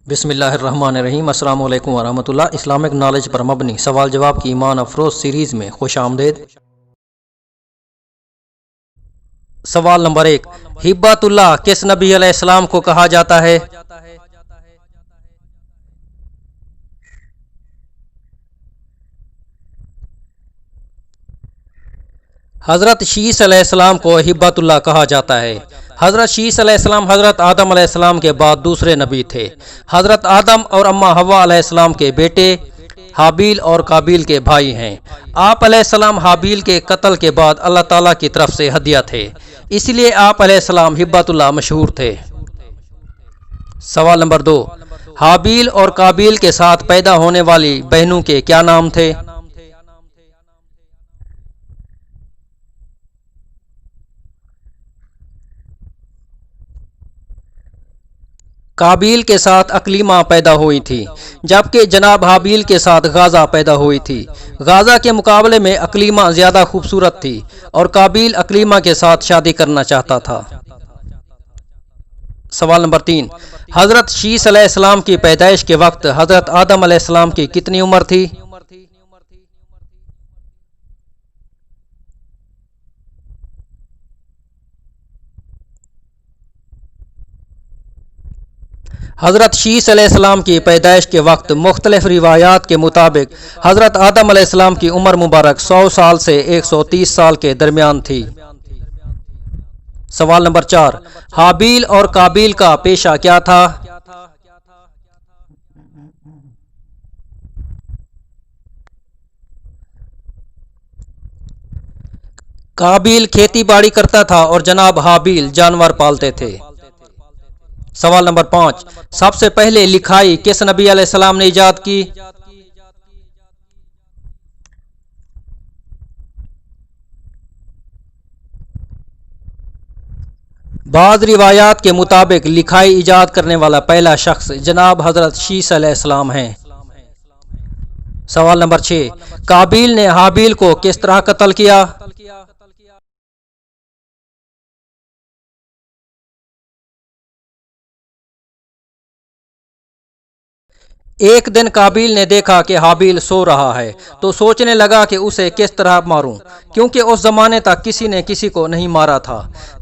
بسم اللہ الرحمن الرحیم۔ السلام علیکم ورحمۃ اللہ۔ اسلامک نالج پر مبنی سوال جواب کی ایمان افروز سیریز میں خوش آمدید۔ سوال نمبر 1، ہبۃ اللہ کس نبی علیہ السلام کو کہا جاتا ہے؟ حضرت شیس علیہ السلام کو ہبۃ اللہ کہا جاتا ہے۔ حضرت شیس علیہ السلام حضرت آدم علیہ السلام کے بعد دوسرے نبی تھے۔ حضرت آدم اور اماں حوا علیہ السلام کے بیٹے حابیل اور قابیل کے بھائی ہیں۔ آپ علیہ السلام حابیل کے قتل کے بعد اللہ تعالیٰ کی طرف سے ہدیہ تھے، اس لیے آپ علیہ السلام ہبۃ اللہ مشہور تھے۔ سوال نمبر 2، حابیل اور قابیل کے ساتھ پیدا ہونے والی بہنوں کے کیا نام تھے؟ قابیل کے ساتھ اکلیمہ پیدا ہوئی تھی، جبکہ جناب حابیل کے ساتھ غازہ پیدا ہوئی تھی۔ غازہ کے مقابلے میں اکلیمہ زیادہ خوبصورت تھی اور قابیل اکلیمہ کے ساتھ شادی کرنا چاہتا تھا۔ سوال نمبر 3، حضرت شیس علیہ السلام کی پیدائش کے وقت حضرت آدم علیہ السلام کی کتنی عمر تھی؟ حضرت شیس علیہ السلام کی پیدائش کے وقت مختلف روایات کے مطابق حضرت آدم علیہ السلام کی عمر مبارک 100 سال سے 130 سال کے درمیان تھی۔ سوال نمبر 4، حابیل اور قابیل کا پیشہ کیا تھا؟ قابیل کھیتی باڑی کرتا تھا اور جناب حابیل جانور پالتے تھے۔ سوال نمبر 5، سب سے پہلے لکھائی کس نبی علیہ السلام نے ایجاد کی؟ بعض روایات کے مطابق لکھائی ایجاد کرنے والا پہلا شخص جناب حضرت شیس علیہ السلام ہیں۔ سوال نمبر 6، قابیل نے حابیل کو کس طرح قتل کیا؟ ایک دن قابیل نے دیکھا کہ حابیل سو رہا ہے تو سوچنے لگا کہ اسے کس طرح ماروں، کیونکہ اس زمانے تک کسی نے کسی کو نہیں مارا تھا۔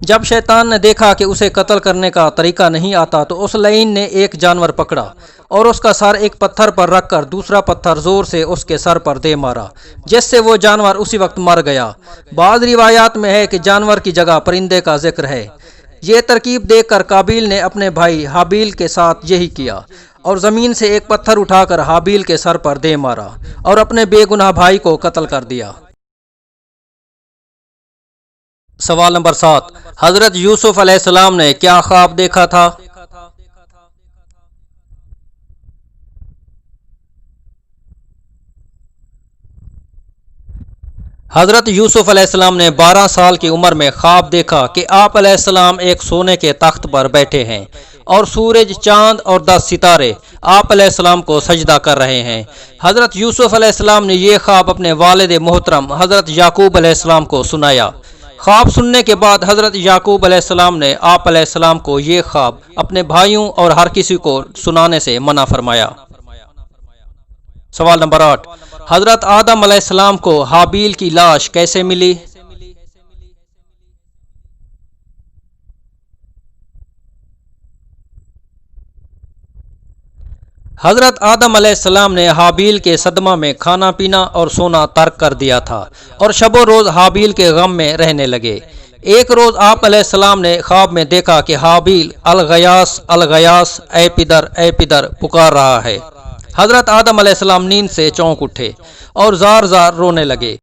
جب شیطان نے دیکھا کہ اسے قتل کرنے کا طریقہ نہیں آتا تو اس لعین نے ایک جانور پکڑا اور اس کا سر ایک پتھر پر رکھ کر دوسرا پتھر زور سے اس کے سر پر دے مارا، جس سے وہ جانور اسی وقت مر گیا۔ بعض روایات میں ہے کہ جانور کی جگہ پرندے کا ذکر ہے۔ یہ ترکیب دیکھ کر قابیل نے اپنے بھائی حابیل کے ساتھ یہی کیا اور زمین سے ایک پتھر اٹھا کر حابیل کے سر پر دے مارا اور اپنے بے گناہ بھائی کو قتل کر دیا۔ سوال نمبر 7، حضرت یوسف علیہ السلام نے کیا خواب دیکھا تھا؟ حضرت یوسف علیہ السلام نے 12 سال کی عمر میں خواب دیکھا کہ آپ علیہ السلام ایک سونے کے تخت پر بیٹھے ہیں اور سورج، چاند اور 10 ستارے آپ علیہ السلام کو سجدہ کر رہے ہیں۔ حضرت یوسف علیہ السلام نے یہ خواب اپنے والد محترم حضرت یعقوب علیہ السلام کو سنایا۔ خواب سننے کے بعد حضرت یعقوب علیہ السلام نے آپ علیہ السلام کو یہ خواب اپنے بھائیوں اور ہر کسی کو سنانے سے منع فرمایا۔ سوال نمبر 8، حضرت آدم علیہ السلام کو حابیل کی لاش کیسے ملی؟ حضرت آدم علیہ السلام نے حابیل کے صدمہ میں کھانا پینا اور سونا ترک کر دیا تھا اور شب و روز حابیل کے غم میں رہنے لگے۔ ایک روز آپ علیہ السلام نے خواب میں دیکھا کہ حابیل الغیاث الغیاث اے پدر اے پدر پکار رہا ہے۔ حضرت آدم علیہ السلام نیند سے چونک اٹھے اور زار زار رونے لگے۔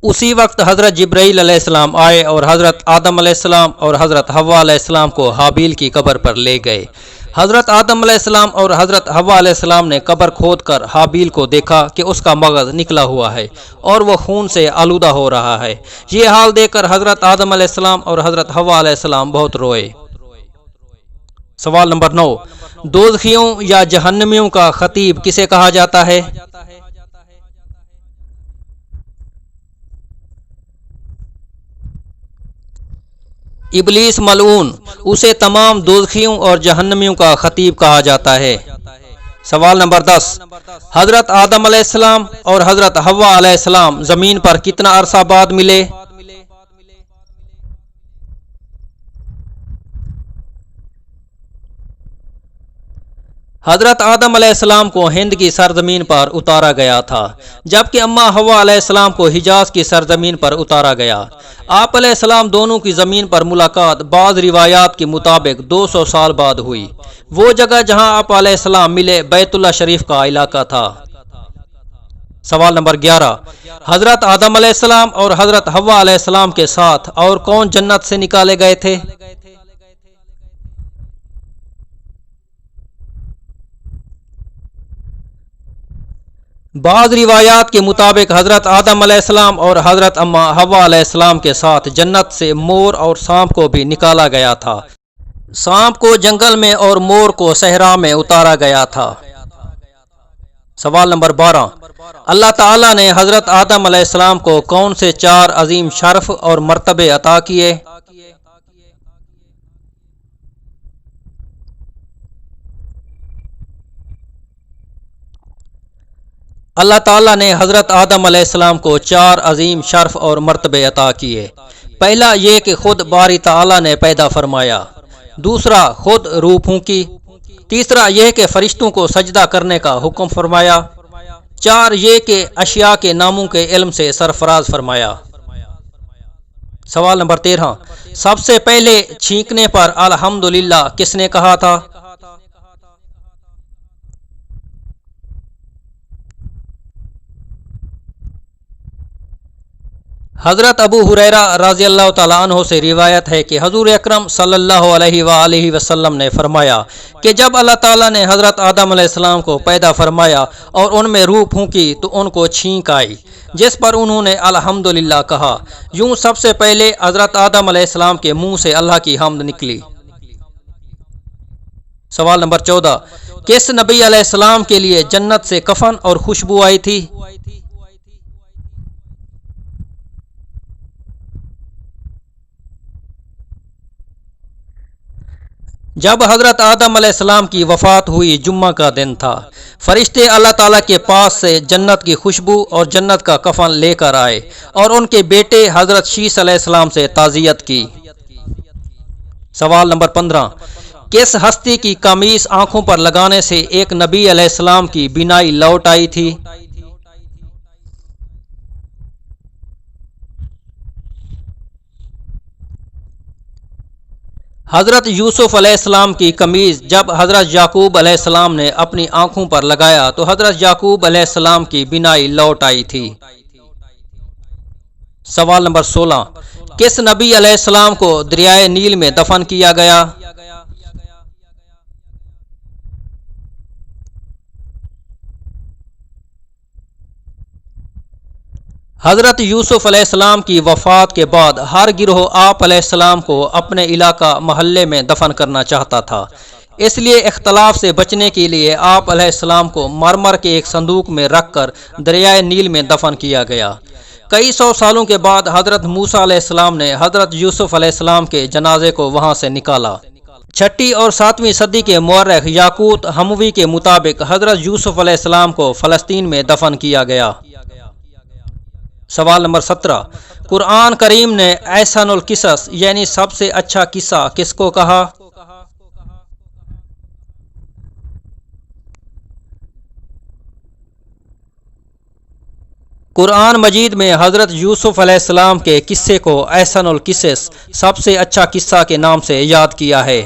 اسی وقت حضرت جبرائیل علیہ السلام آئے اور حضرت آدم علیہ السلام اور حضرت حوا علیہ السلام کو حابیل کی قبر پر لے گئے۔ حضرت آدم علیہ السلام اور حضرت حوا علیہ السلام نے قبر کھود کر حابیل کو دیکھا کہ اس کا مغز نکلا ہوا ہے اور وہ خون سے آلودہ ہو رہا ہے۔ یہ حال دیکھ کر حضرت آدم علیہ السلام اور حضرت حوا علیہ السلام بہت روئے۔ سوال نمبر 9، دوزخیوں یا جہنمیوں کا خطیب کسے کہا جاتا ہے؟ ابلیس ملعون، اسے تمام دوزخیوں اور جہنمیوں کا خطیب کہا جاتا ہے۔ سوال نمبر 10، حضرت آدم علیہ السلام اور حضرت حوا علیہ السلام زمین پر کتنا عرصہ بعد ملے؟ حضرت آدم علیہ السلام کو ہند کی سرزمین پر اتارا گیا تھا، جبکہ اماں حوا علیہ السلام کو حجاز کی سرزمین پر اتارا گیا۔ آپ علیہ السلام دونوں کی زمین پر ملاقات بعض روایات کے مطابق 200 سال بعد ہوئی۔ وہ جگہ جہاں آپ علیہ السلام ملے بیت اللہ شریف کا علاقہ تھا۔ سوال نمبر 11، حضرت آدم علیہ السلام اور حضرت حوا علیہ السلام کے ساتھ اور کون جنت سے نکالے گئے تھے؟ بعض روایات کے مطابق حضرت آدم علیہ السلام اور حضرت اماں حوا علیہ السلام کے ساتھ جنت سے مور اور سانپ کو بھی نکالا گیا تھا۔ سانپ کو جنگل میں اور مور کو صحرا میں اتارا گیا تھا۔ سوال نمبر 12، اللہ تعالیٰ نے حضرت آدم علیہ السلام کو کون سے 4 عظیم شرف اور مرتبے عطا کیے؟ اللہ تعالیٰ نے حضرت آدم علیہ السلام کو 4 عظیم شرف اور مرتبے عطا کیے۔ پہلا یہ کہ خود باری تعالیٰ نے پیدا فرمایا، دوسرا خود روح پھونکی، تیسرا یہ کہ فرشتوں کو سجدہ کرنے کا حکم فرمایا، 4 یہ کہ اشیاء کے ناموں کے علم سے سرفراز فرمایا۔ سوال نمبر 13، سب سے پہلے چھینکنے پر الحمدللہ کس نے کہا تھا؟ حضرت ابو ہریرہ رضی اللہ تعالیٰ عنہ سے روایت ہے کہ حضور اکرم صلی اللہ علیہ وآلہ وسلم نے فرمایا کہ جب اللہ تعالیٰ نے حضرت آدم علیہ السلام کو پیدا فرمایا اور ان میں روح پھونکی تو ان کو چھینک آئی، جس پر انہوں نے الحمدللہ کہا۔ یوں سب سے پہلے حضرت آدم علیہ السلام کے منہ سے اللہ کی حمد نکلی۔ سوال نمبر 14، کس نبی علیہ السلام کے لیے جنت سے کفن اور خوشبو آئی تھی؟ جب حضرت آدم علیہ السلام کی وفات ہوئی جمعہ کا دن تھا، فرشتے اللہ تعالیٰ کے پاس سے جنت کی خوشبو اور جنت کا کفن لے کر آئے اور ان کے بیٹے حضرت شیس علیہ السلام سے تعزیت کی۔ سوال نمبر 15، کس ہستی کی قمیص آنکھوں پر لگانے سے ایک نبی علیہ السلام کی بینائی لوٹ آئی تھی؟ حضرت یوسف علیہ السلام کی قمیض جب حضرت یعقوب علیہ السلام نے اپنی آنکھوں پر لگایا تو حضرت یعقوب علیہ السلام کی بینائی لوٹ آئی تھی۔ سوال نمبر 16، کس نبی علیہ السلام کو دریائے نیل میں دفن کیا گیا؟ حضرت یوسف علیہ السلام کی وفات کے بعد ہر گروہ آپ علیہ السلام کو اپنے علاقہ محلے میں دفن کرنا چاہتا تھا، اس لیے اختلاف سے بچنے کے لیے آپ علیہ السلام کو مرمر کے ایک صندوق میں رکھ کر دریائے نیل میں دفن کیا گیا۔ کئی 100 سالوں کے بعد حضرت موسیٰ علیہ السلام نے حضرت یوسف علیہ السلام کے جنازے کو وہاں سے نکالا۔ 6 اور 7ویں صدی کے مورخ یاقوت حموی کے مطابق حضرت یوسف علیہ السلام کو فلسطین میں دفن کیا گیا۔ سوال نمبر 17، قرآن کریم نے احسن القصص یعنی سب سے اچھا قصہ کس کو کہا؟ قرآن مجید میں حضرت یوسف علیہ السلام کے قصے کو احسن القصص سب سے اچھا قصہ کے نام سے یاد کیا ہے۔